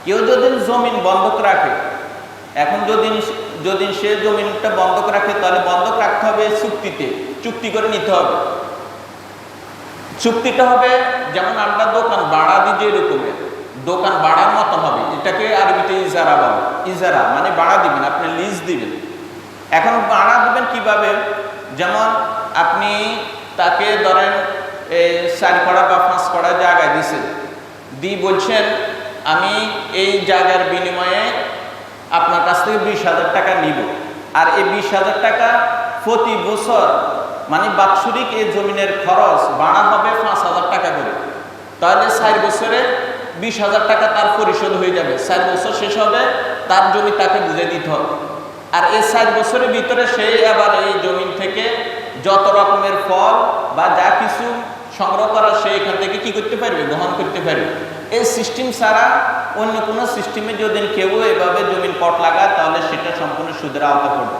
কেউ যদি জমিন বন্ধক রাখে, এখন যদি সে জমিনটা বন্ধক রাখে তাহলে বন্ধক রাখতে হবে চুক্তিতে, চুক্তি করে নিতে হবে। চুক্তিটা হবে যেমন আমরা দোকান ভাড়া দিই, যে রকমের দোকান ভাড়ার মতো হবে। এটাকে আরবিতে ইজারা বলে। ইজারা মানে ভাড়া দিবেন, আপনি লিজ দিবেন। এখন ভাড়া দিবেন কিভাবে? যেমন আপনি তাকে ধরেন 4 কড়া বা 5 কড়া জায়গায় দিচ্ছেন, দিয়ে বলছেন আমি এই জায়গার বিনিময়ে আপনার কাছ থেকে 20,000 টাকা নিব, আর এই 20,000 টাকা প্রতি বছর মানে বাৎসরিক এই জমিনের খরচ ভাড়া হবে 5,000 টাকা করে। তাহলে 4 বছরে 20,000 টাকা তার পরিশোধ হয়ে যাবে। 4 বছর শেষ হবে, তার জমি তাকে বুঝে দিতে হবে। আর এই 4 বছরের ভিতরে সে আবার এই জমিন থেকে যত রকমের ফল বা যা কিছু সংগ্রহ করা সে এখান থেকে কি করতে পারবে, গ্রহণ করতে পারবে। এই সিস্টেম ছাড়া অন্য কোনো সিস্টেমে যদি কেউ এভাবে জমিন পট লাগায় তাহলে সেটা সম্পূর্ণ সুদের আওতা পড়বে।